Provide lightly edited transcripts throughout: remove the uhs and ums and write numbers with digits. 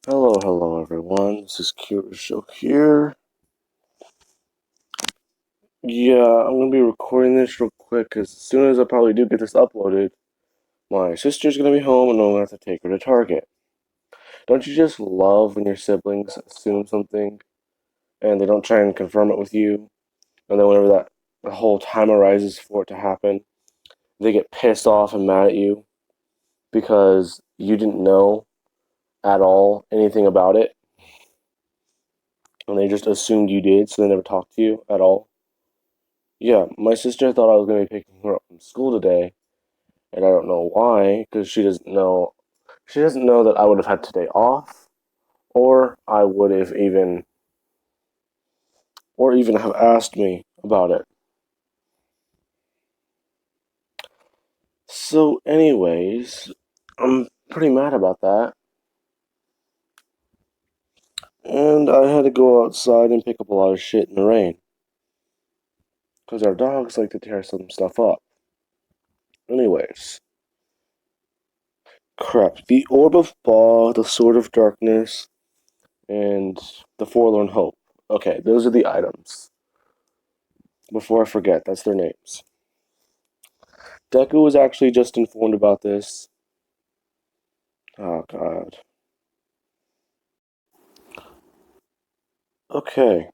Hello everyone. This is Hakusho here. Yeah, I'm gonna be recording this real quick because as soon as I probably do get this uploaded, my sister's gonna be home and I'm gonna have to take her to Target. Don't you just love when your siblings assume something and they don't try and confirm it with you, and then whenever that the whole time arises for it to happen, they get pissed off and mad at you because you didn't know at all anything about it and they just assumed you did, so they never talked to you at all? Yeah, my sister thought I was going to be picking her up from school today, and I don't know why, because she doesn't know. She doesn't know that I would have had today off, or I would have even, or even have asked me about it. So, anyways, I'm pretty mad about that, and I had to go outside and pick up a lot of shit in the rain, because our dogs like to tear some stuff up. Anyways, crap. The Orb of Ba, the Sword of Darkness, and the Forlorn Hope. Okay, those are the items. Before I forget, that's their names. Deku was actually just informed about this. Oh god. Okay.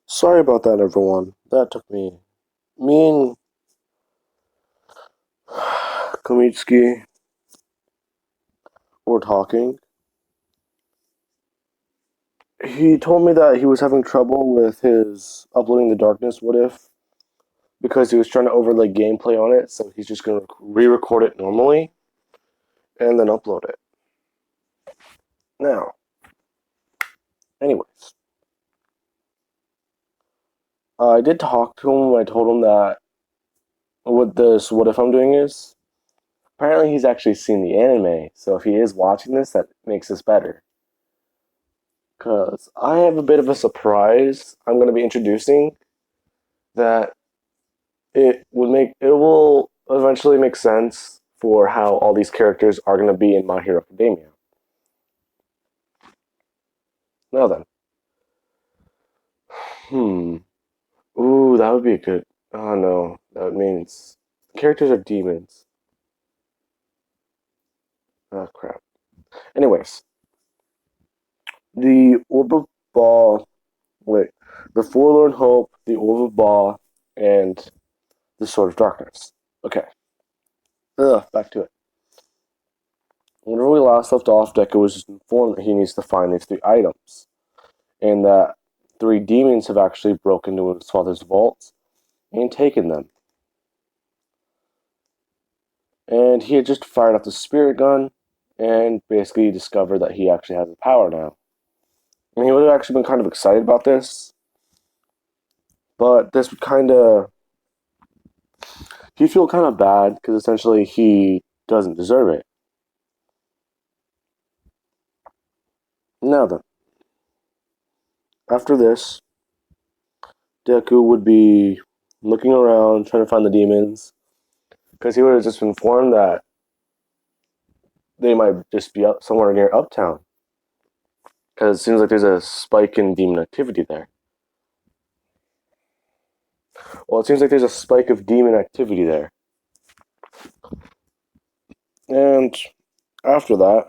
Sorry about that, everyone. That took me. Me and Komitsuki were talking. He told me that he was having trouble with his uploading the Darkness What If because he was trying to overlay gameplay on it, so he's just gonna re-record it normally and then upload it. Now, anyways, I did talk to him. I told him that what this What If I'm doing is. Apparently, he's actually seen the anime, so if he is watching this, that makes this better. Because I have a bit of a surprise I'm going to be introducing that it will eventually make sense for how all these characters are going to be in My Hero Academia. Now then, hmm, ooh, that would be a good. Oh no, that means characters are demons. Oh crap. Anyways, the Orb of Ball, wait, the Forlorn Hope, the Orb of Ball, and the Sword of Darkness. Okay. Back to it. Whenever we last left off, Deku was just informed that he needs to find these three items, and that three demons have actually broken into his father's vault and taken them. And he had just fired up the spirit gun and basically discovered that he actually has the power now. And he would have actually been kind of excited about this, but this would kind of he'd feel kind of bad because essentially he doesn't deserve it. Now then, after this, Deku would be looking around trying to find the demons because he would have just been informed that they might just be up somewhere near Uptown because it seems like there's a spike in demon activity there. Well, it seems like there's a spike of demon activity there, and after that,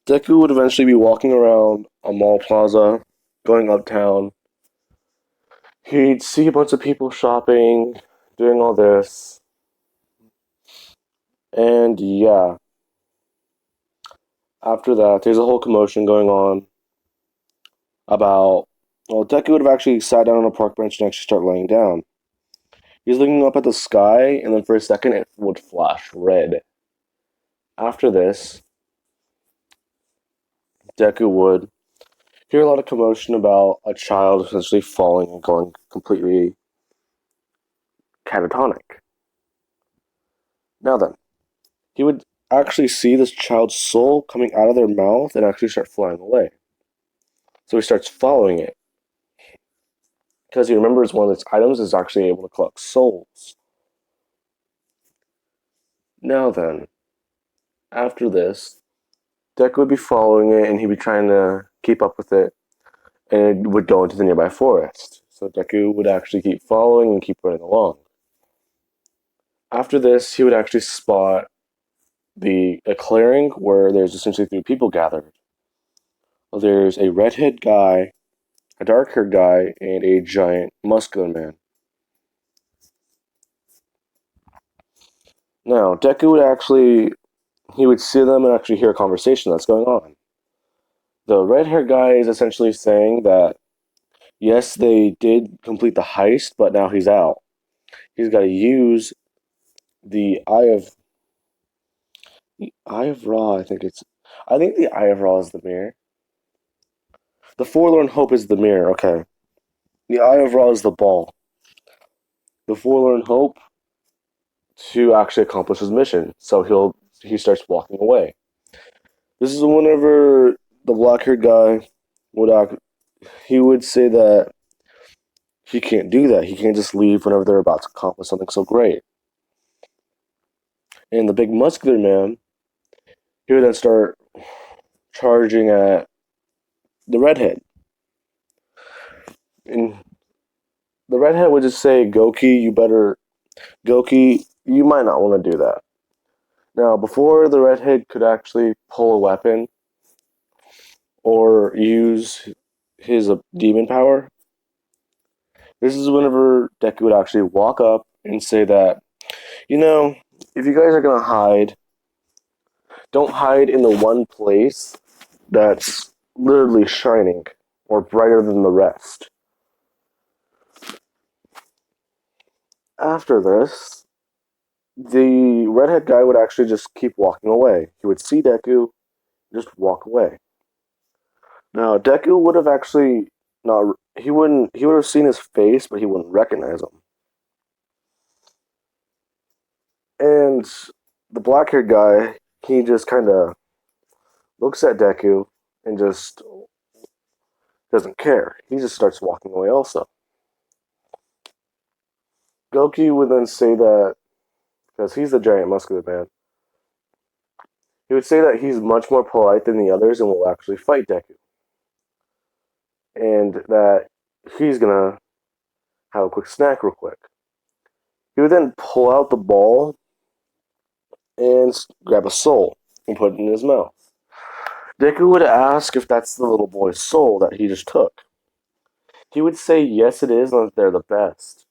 Deku would eventually be walking around a mall plaza, going uptown. He'd see a bunch of people shopping, doing all this, and yeah, after that, there's a whole commotion going on about. Well, Deku would have actually sat down on a park bench and actually start laying down. He's looking up at the sky, and then for a second, it would flash red. After this, Deku would hear a lot of commotion about a child essentially falling and going completely catatonic. Now then, he would actually see this child's soul coming out of their mouth and actually start flying away. So he starts following it because he remembers one of its items is actually able to collect souls. Now then, after this, Deku would be following it, and he'd be trying to keep up with it, and it would go into the nearby forest. So Deku would actually keep following and keep running along. After this, he would actually spot a clearing where there's essentially three people gathered. There's a redhead guy, a dark-haired guy, and a giant muscular man. Now, Deku would actually he would see them and actually hear a conversation that's going on. The red-haired guy is essentially saying that yes, they did complete the heist, but now he's out. He's got to use the Eye of Ra. I think the Eye of Ra is the mirror. The Forlorn Hope is the mirror. Okay, the Eye of Ra is the ball. The Forlorn Hope to actually accomplish his mission. So he starts walking away. This is whenever the black-haired guy would act. He would say that he can't do that. He can't just leave whenever they're about to accomplish something so great. And the big muscular man, he would then start charging at the redhead. And the redhead would just say, Goki, you might not want to do that. Now, before the redhead could actually pull a weapon or use his demon power, this is whenever Deku would actually walk up and say that, you know, if you guys are going to hide, don't hide in the one place that's literally shining or brighter than the rest. After this, the redhead guy would actually just keep walking away. He would see Deku, just walk away. Now, Deku would have actually not. He would have seen his face, but he wouldn't recognize him. And the black-haired guy, he just kind of looks at Deku and just doesn't care. He just starts walking away also. Goki would then say that, because he's the giant muscular man, he would say that he's much more polite than the others and will actually fight Deku. And that he's gonna have a quick snack real quick. He would then pull out the ball and grab a soul and put it in his mouth. Deku would ask if that's the little boy's soul that he just took. He would say yes it is and that they're the best.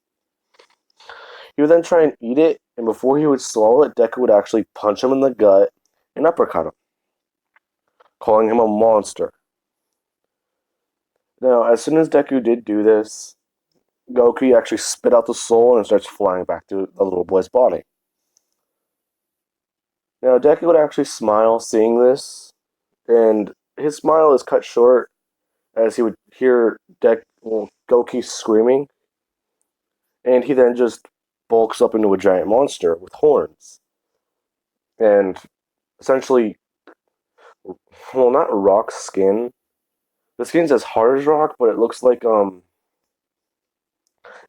He would then try and eat it, and before he would swallow it, Deku would actually punch him in the gut and uppercut him, calling him a monster. Now, as soon as Deku did do this, Goku actually spit out the soul and starts flying back to the little boy's body. Now, Deku would actually smile seeing this, and his smile is cut short as he would hear Goku screaming, and he then just bulks up into a giant monster with horns. And essentially, well, not rock skin. The skin's as hard as rock, but it looks like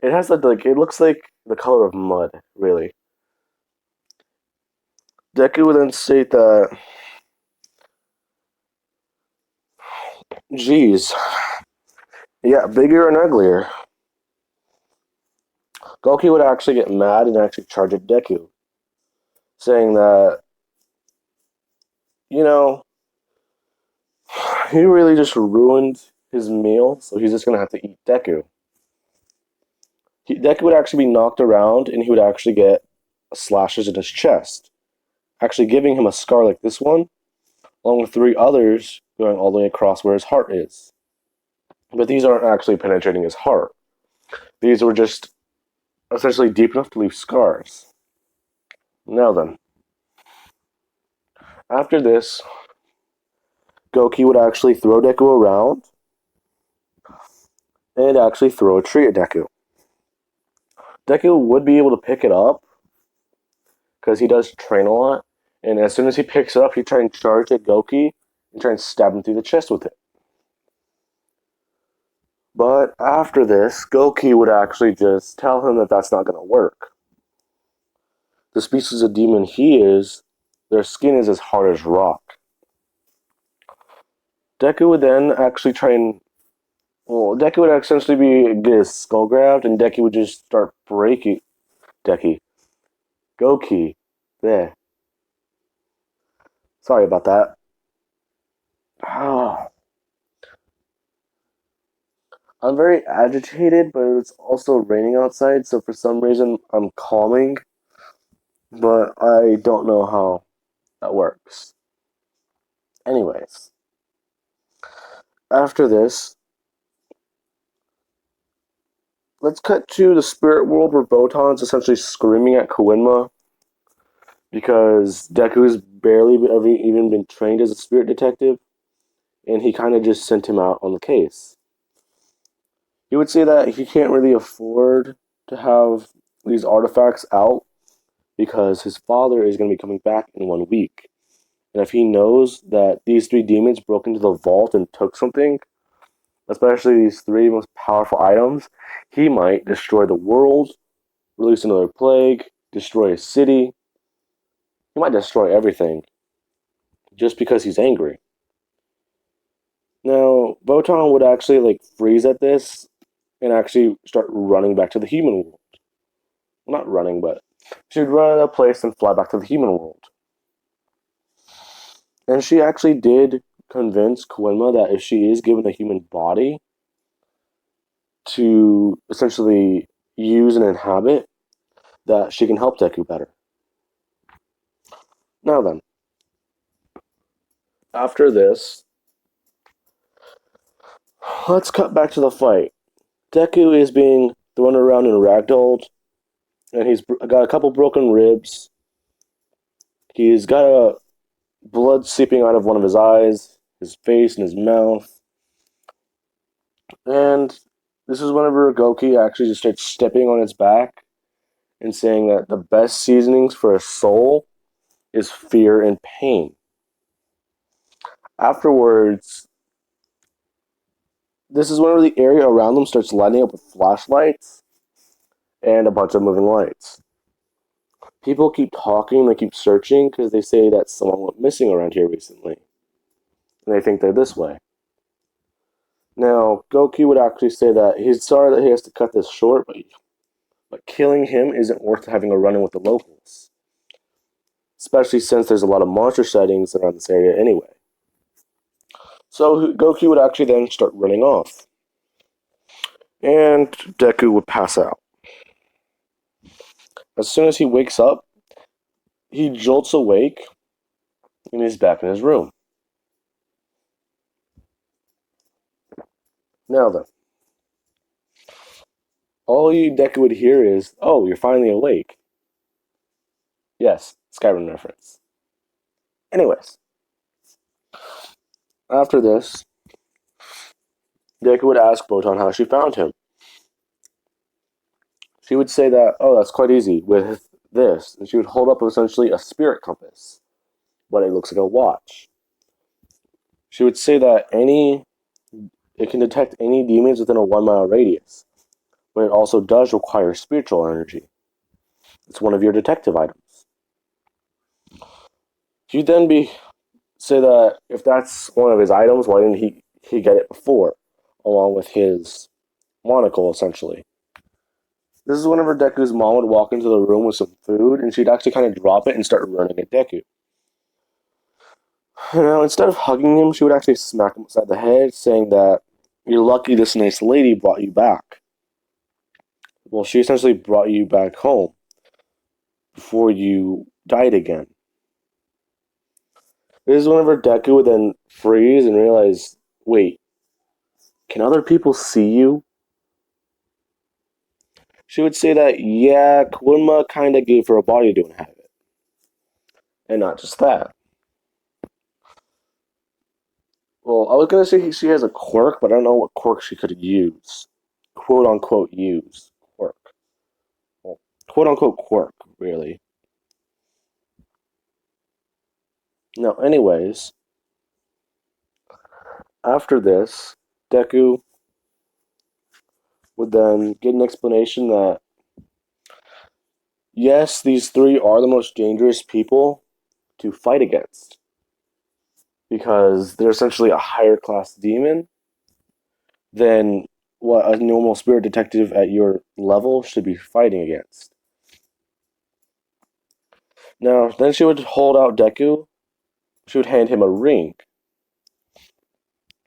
it has it looks like the color of mud, really. Deku would then state that, geez, yeah, bigger and uglier. Goku would actually get mad and actually charge at Deku, saying that, you know, he really just ruined his meal, so he's just gonna have to eat Deku. Deku would actually be knocked around, and he would actually get slashes in his chest, actually giving him a scar like this one, along with three others going all the way across where his heart is. But these aren't actually penetrating his heart. These were just essentially deep enough to leave scars. Now then, after this, Goki would actually throw Deku around and actually throw a tree at Deku. Deku would be able to pick it up because he does train a lot, and as soon as he picks it up, he try and charge at Goki and try and stab him through the chest with it. But after this, Goki would actually just tell him that that's not going to work. The species of demon he is, their skin is as hard as rock. Deku would then actually try and well, Deku would essentially get his skull grabbed, and Deku would just start breaking Deki. Goki. There. Sorry about that. Oh, I'm very agitated, but it's also raining outside, so for some reason I'm calming, but I don't know how that works. Anyways, after this, let's cut to the spirit world where Botan's essentially screaming at Koenma because Deku's barely ever even been trained as a spirit detective, and he kind of just sent him out on the case. He would say that he can't really afford to have these artifacts out because his father is going to be coming back in 1 week. And if he knows that these three demons broke into the vault and took something, especially these three most powerful items, he might destroy the world, release another plague, destroy a city. He might destroy everything just because he's angry. Now, Botan would actually freeze at this and actually start running back to the human world. Well, not running, but she would run out of the place and fly back to the human world. And she actually did convince Koenma that if she is given a human body to essentially use and inhabit, that she can help Deku better. Now then, after this, let's cut back to the fight. Deku is being thrown around and ragdolled, and he's got a couple broken ribs. He's got a blood seeping out of one of his eyes, his face, and his mouth. And this is whenever Goki actually just starts stepping on its back and saying that the best seasonings for a soul is fear and pain. Afterwards, this is whenever the area around them starts lighting up with flashlights and a bunch of moving lights. People keep talking, they keep searching because they say that someone went missing around here recently. And they think they're this way. Now, Goki would actually say that he's sorry that he has to cut this short, but killing him isn't worth having a run in with the locals. Especially since there's a lot of monster sightings around this area anyway. So Goki would actually then start running off. And Deku would pass out. As soon as he wakes up, he jolts awake and he's back in his room. Now then, all you Deku would hear is, "Oh, you're finally awake." Yes, Skyrim reference. Anyways, after this, Deku would ask Botan how she found him. She would say that, "Oh, that's quite easy with this," and she would hold up essentially a spirit compass, but it looks like a watch. She would say that it can detect any demons within a 1 mile radius, but it also does require spiritual energy. It's one of your detective items. You'd then be say that if that's one of his items, why didn't he get it before, along with his monocle essentially? This is whenever Deku's mom would walk into the room with some food, and she'd actually kind of drop it and start running at Deku. Now, instead of hugging him, she would actually smack him upside the head, saying that you're lucky this nice lady brought you back. Well, she essentially brought you back home before you died again. This is whenever Deku would then freeze and realize, wait, can other people see you? She would say that, yeah, Koenma kinda gave her a body to inhabit. And not just that. Well, I was gonna say she has a quirk, but I don't know what quirk she could use. Quote unquote use. Quirk. Well, quote unquote quirk, really. Now, anyways, after this, Deku would then get an explanation that yes, these three are the most dangerous people to fight against. because they're essentially a higher class demon than what a normal spirit detective at your level should be fighting against. Now, then she would hold out Deku. She would hand him a ring.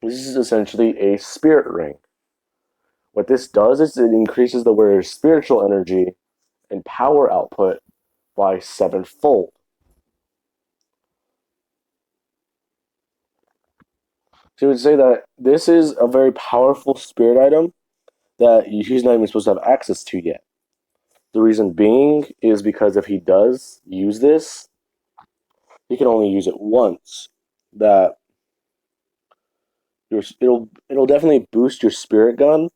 This is essentially a spirit ring. What this does is it increases the wearer's spiritual energy and power output by sevenfold. She would say that this is a very powerful spirit item that he's not even supposed to have access to yet. The reason being is because if he does use this, he can only use it once. That it'll definitely boost your spirit gun,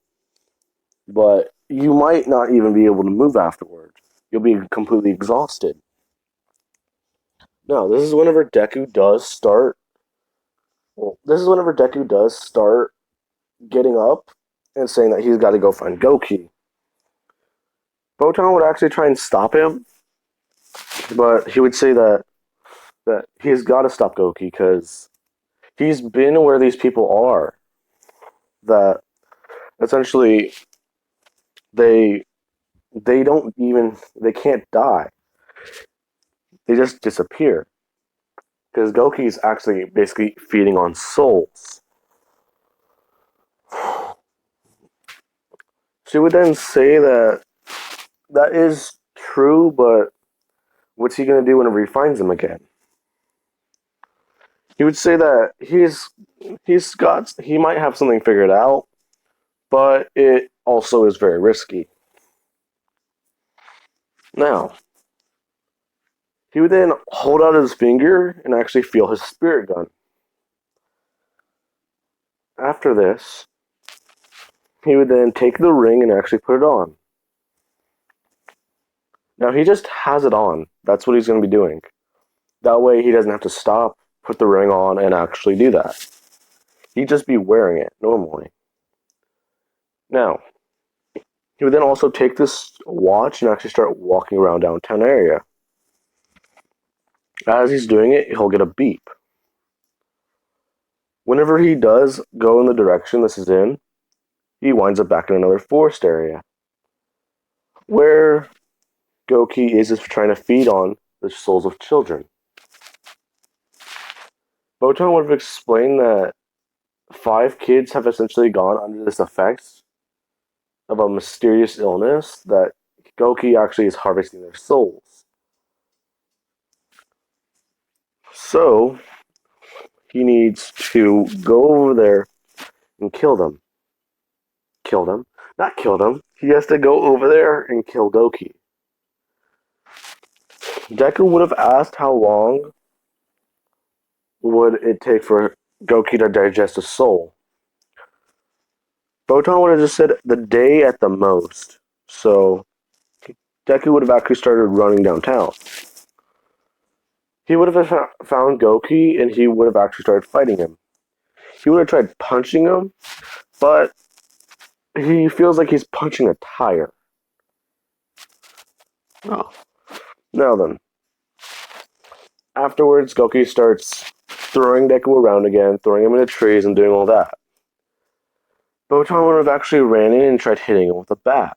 but you might not even be able to move afterward. You'll be completely exhausted. Now, this is whenever Deku does start. Well, this is whenever Deku does start getting up and saying that he's got to go find Goki. Botan would actually try and stop him, but he would say that he's got to stop Goki because he's been where these people are. That essentially they they can't die. They just disappear because Goki is actually basically feeding on souls. She would then say that that is true, but what's he gonna do whenever he finds them again? He would say that he might have something figured out, but it also is very risky. Now, he would then hold out his finger and actually feel his spirit gun. After this, he would then take the ring and actually put it on. Now, he just has it on. That's what he's going to be doing. That way, he doesn't have to stop, put the ring on, and actually do that. He'd just be wearing it normally. Now, he would then also take this watch and actually start walking around downtown area. As he's doing it, he'll get a beep. Whenever he does go in the direction this is in, he winds up back in another forest area where Goki is just trying to feed on the souls of children. Botan would have explained that 5 kids have essentially gone under this effect of a mysterious illness that Goki actually is harvesting their souls. So, he needs to go over there and kill them. Kill them? Not kill them. He has to go over there and kill Goki. Deku would have asked how long would it take for Goki to digest a soul. Botan would have just said the day at the most. So Deku would have actually started running downtown. He would have found Goki and he would have actually started fighting him. He would have tried punching him, but he feels like he's punching a tire. Oh. Now then. Afterwards, Goki starts throwing Deku around again, throwing him into trees and doing all that. Botan would have actually ran in and tried hitting him with a bat.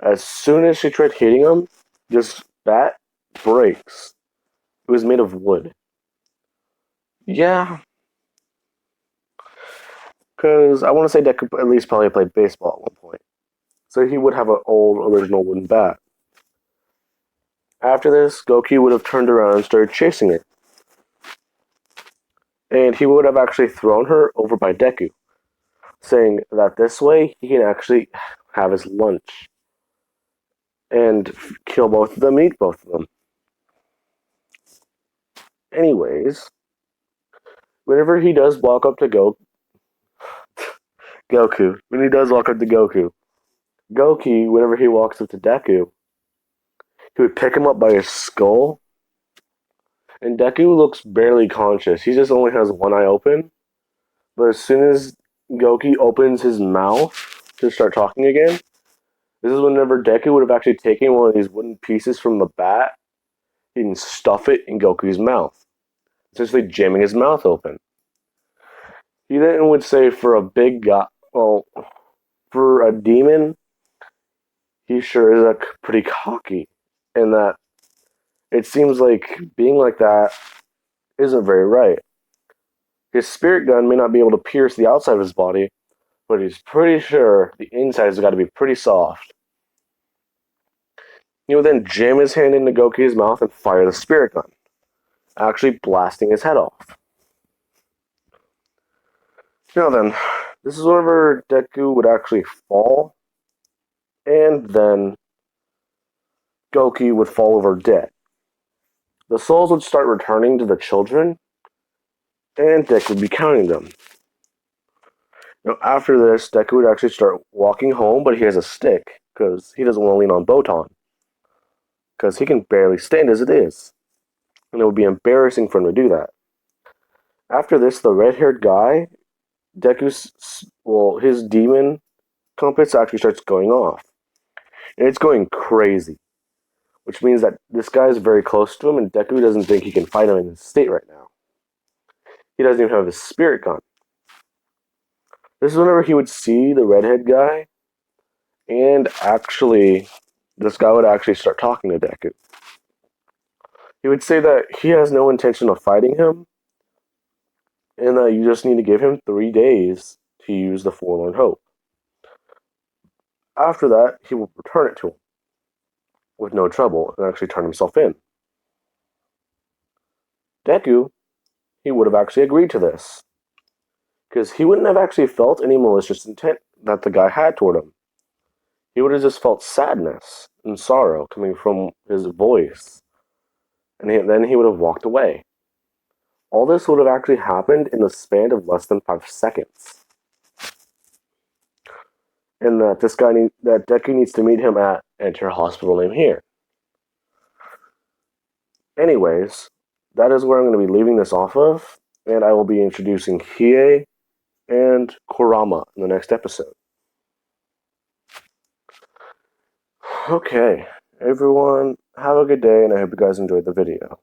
As soon as she tried hitting him, this bat breaks. It was made of wood. Yeah, because I want to say Deku at least probably played baseball at one point. So he would have an old original wooden bat. After this, Goki would have turned around and started chasing her. And he would have actually thrown her over by Deku, saying that this way he can actually have his lunch and kill both of them, eat both of them. Anyways, whenever he does walk up to Goku, when he does walk up to Goki, whenever he walks up to Deku, he would pick him up by his skull, and Deku looks barely conscious. He just only has one eye open, but as soon as Goki opens his mouth to start talking again, this is whenever Deku would have actually taken one of these wooden pieces from the bat and stuff it in Goku's mouth. essentially jamming his mouth open. He then would say for a big guy, well, for a demon, he sure is pretty cocky, and that it seems like being like that isn't very right. His spirit gun may not be able to pierce the outside of his body, but he's pretty sure the inside has got to be pretty soft. He would then jam his hand into Goki's mouth and fire the spirit gun, actually blasting his head off. Now then, this is whenever Deku would actually fall, and then Goki would fall over dead. The souls would start returning to the children, and Deku would be counting them. Now, after this, Deku would actually start walking home, but he has a stick, because he doesn't want to lean on Botan, because he can barely stand as it is, and it would be embarrassing for him to do that. After this, the red-haired guy, his demon compass actually starts going off, and it's going crazy, which means that this guy is very close to him, and Deku doesn't think he can fight him in his state right now. He doesn't even have his spirit gun. This is whenever he would see the redhead guy, and actually, this guy would actually start talking to Deku. He would say that he has no intention of fighting him, and that you just need to give him 3 days to use the Forlorn Hope. After that, he will return it to him with no trouble and actually turn himself in. Deku, he would have actually agreed to this, because he wouldn't have actually felt any malicious intent that the guy had toward him. He would have just felt sadness and sorrow coming from his voice, and then he would have walked away. All this would have actually happened in the span of less than 5 seconds. And that that Deku needs to meet him at Enter Hospital Name Here. Anyways, that is where I'm going to be leaving this off of, and I will be introducing Hiei and Kurama in the next episode. Okay, everyone, have a good day, and I hope you guys enjoyed the video.